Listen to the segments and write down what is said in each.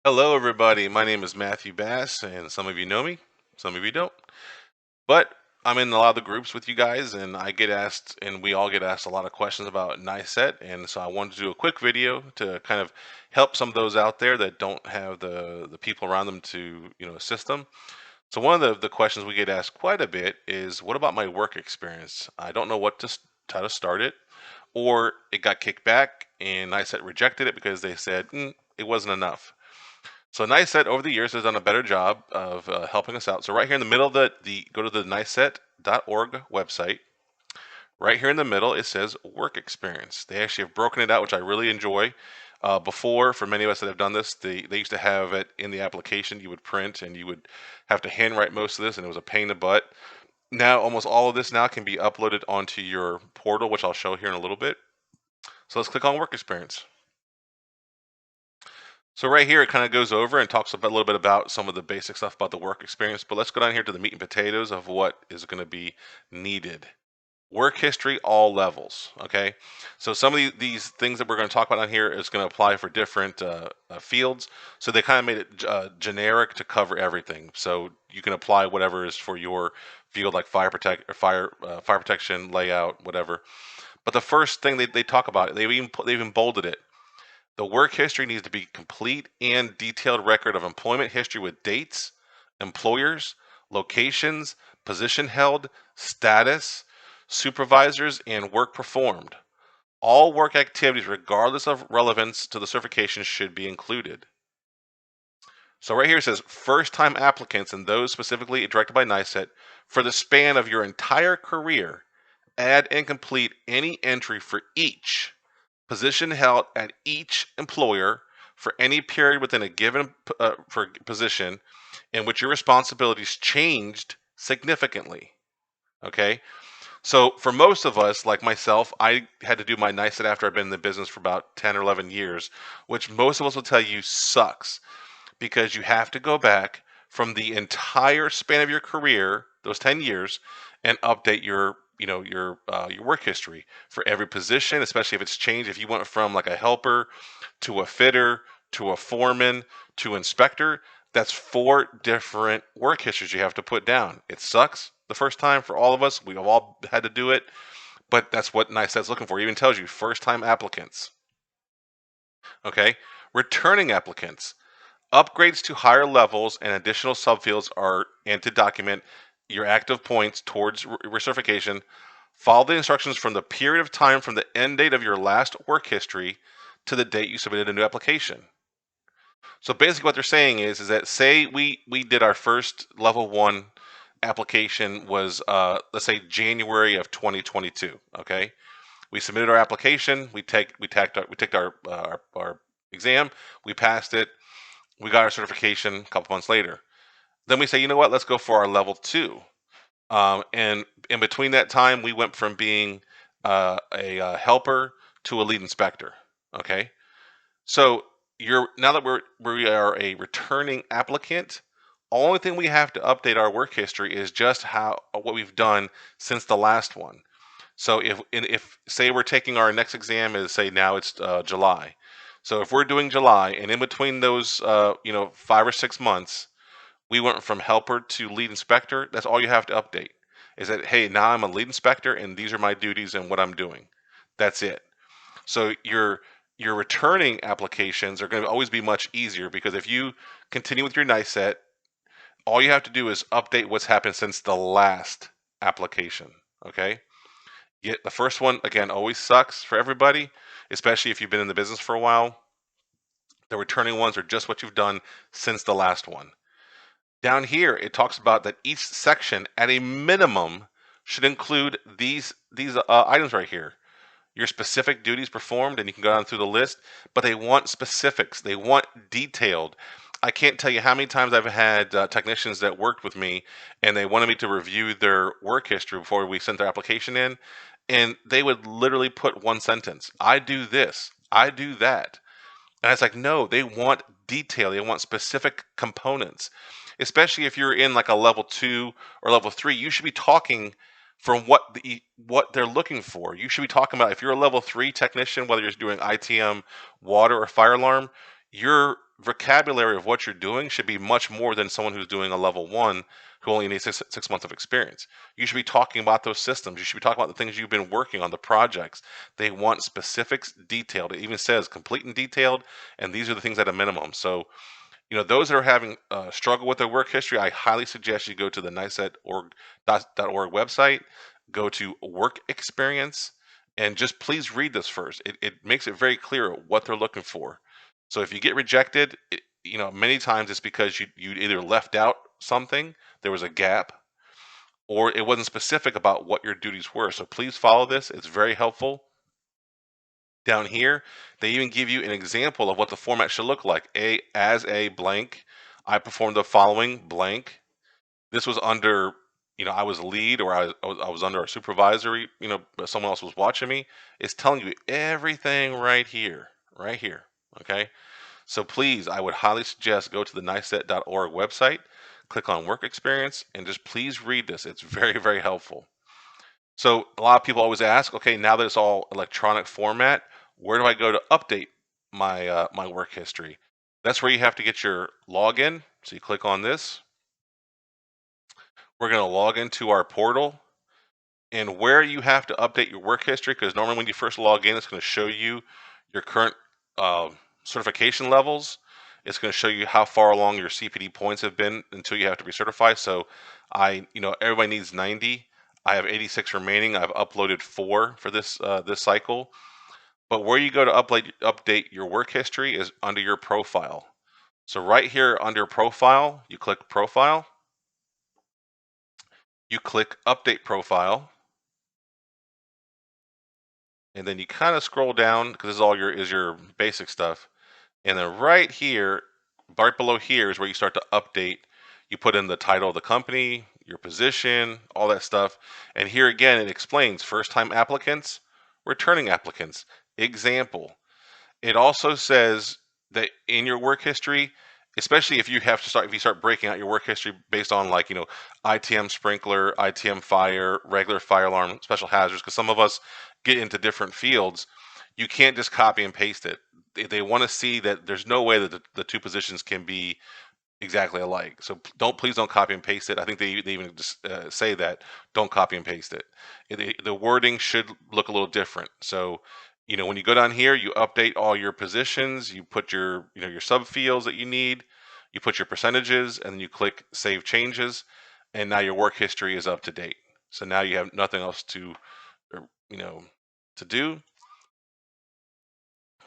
Hello, everybody. My name is Matthew Bass, and some of you know me, some of you don't. But I'm in a lot of the groups with you guys, and I get asked, and we all get asked a lot of questions about Nicet, and so I wanted to do a quick video to kind of help some of those out there that don't have the people around them to assist them. So one of the questions we get asked quite a bit is, what about my work experience? I don't know how to start it, or it got kicked back, and Nicet rejected it because they said it wasn't enough. So Nicet over the years has done a better job of helping us out. So right here in the middle of the go to the nicet.org website. Right here in the middle, it says work experience. They actually have broken it out, which I really enjoy. Before, for many of us that have done this, they used to have it in the application you would print, and you would have to handwrite most of this, and it was a pain in the butt. Now, almost all of this now can be uploaded onto your portal, which I'll show here in a little bit. So let's click on work experience. So right here, it kind of goes over and talks about a little bit about some of the basic stuff about the work experience. But let's go down here to the meat and potatoes of what is going to be needed. Work history, all levels. Okay, so some of these things that we're going to talk about on here is going to apply for different fields. So they kind of made it generic to cover everything. So you can apply whatever is for your field, like fire protection, layout, whatever. But the first thing they talk about, they've even bolded it. The work history needs to be complete and detailed record of employment history with dates, employers, locations, position held, status, supervisors, and work performed. All work activities, regardless of relevance to the certification, should be included. So right here it says first-time applicants and those specifically directed by Nicet for the span of your entire career, add and complete any entry for each position held at each employer for any period within a given position in which your responsibilities changed significantly. Okay. So for most of us, like myself, I had to do my NICET after I've been in the business for about 10 or 11 years, which most of us will tell you sucks because you have to go back from the entire span of your career, those 10 years, and update your work history for every position, especially if it's changed. If you went from like a helper to a fitter to a foreman to inspector, that's 4 different work histories you have to put down. It sucks the first time for all of us. We've all had to do it, but that's what NICET's looking for. It even tells you first time applicants. Okay, returning applicants. Upgrades to higher levels and additional subfields are and to document your active points towards recertification. Follow the instructions from the period of time from the end date of your last work history to the date you submitted a new application. So basically what they're saying is that say we did our first level 1 application was let's say January of 2022, okay? We submitted our application, we took our exam, we passed it, we got our certification a couple months later. Then we say, you know what? Let's go for our level 2. And in between that time, we went from being a helper to a lead inspector. Okay, so you're now that we are a returning applicant. Only thing we have to update our work history is just how what we've done since the last one. So if say we're taking our next exam is say now it's July. So if we're doing July and in between those 5 or 6 months, we went from helper to lead inspector. That's all you have to update. Is that hey, now I'm a lead inspector and these are my duties and what I'm doing. That's it. So your returning applications are going to always be much easier because if you continue with your NICET, all you have to do is update what's happened since the last application. Okay. Yet the first one again always sucks for everybody, especially if you've been in the business for a while. The returning ones are just what you've done since the last one. Down here, it talks about that each section, at a minimum, should include these items right here. Your specific duties performed, and you can go down through the list, but they want specifics. They want detailed. I can't tell you how many times I've had technicians that worked with me, and they wanted me to review their work history before we sent their application in, and they would literally put one sentence: "I do this, I do that." And it's like, no, they want detail. They want specific components. Especially if you're in like a level 2 or level 3, you should be talking from what they're looking for. You should be talking about if you're a level 3 technician, whether you're doing ITM, water, or fire alarm, your vocabulary of what you're doing should be much more than someone who's doing a level one who only needs 6 months of experience. You should be talking about those systems. You should be talking about the things you've been working on, the projects. They want specifics, detailed. It even says complete and detailed, and these are the things at a minimum. So, those that are having struggle with their work history, I highly suggest you go to the Nicet.org website, go to work experience, and just please read this first. It makes it very clear what they're looking for. So if you get rejected, many times it's because you either left out something, there was a gap, or it wasn't specific about what your duties were. So please follow this. It's very helpful. Down here, they even give you an example of what the format should look like. As a blank, I performed the following blank. This was under, I was lead, or I was under a supervisory, but someone else was watching me. It's telling you everything right here, right here. Okay. So please, I would highly suggest go to the Nicet.org website, click on work experience, and just please read this. It's very, very helpful. So a lot of people always ask, okay, now that it's all electronic format, where do I go to update my work history? That's where you have to get your login. So you click on this. We're going to log into our portal, and where you have to update your work history, because normally when you first log in, it's going to show you your current uh, certification levels. It's going to show you how far along your CPD points have been until you have to recertify. So everybody needs 90. I have 86 remaining. I've uploaded 4 for this cycle. But where you go to update your work history is under your profile. So right here under profile, you click profile. You click update profile. And then you kind of scroll down, because this is all your basic stuff. And then right here, right below here, is where you start to update. You put in the title of the company, your position, all that stuff. And here again, it explains first-time applicants, returning applicants. Example. It also says that in your work history, especially if you start breaking out your work history based on, like, ITM sprinkler, ITM fire, regular fire alarm, special hazards, because some of us get into different fields, you can't just copy and paste it. They want to see that there's no way that the two positions can be exactly alike. So please don't copy and paste it. I think they even just say that don't copy and paste it. The wording should look a little different. So when you go down here, you update all your positions. You put your subfields that you need. You put your percentages, and then you click Save Changes, and now your work history is up to date. So now you have nothing else you know to do.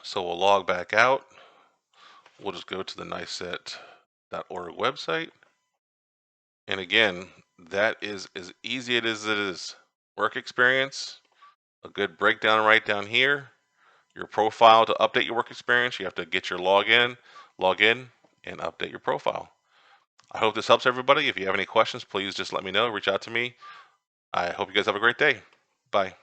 So we'll log back out. We'll just go to the Nicet.org website. And again, that is as easy as it is. Work experience, a good breakdown right down here. Your profile, to update your work experience, you have to get your log in, and update your profile. I hope this helps everybody. If you have any questions, please just let me know. Reach out to me. I hope you guys have a great day. Bye.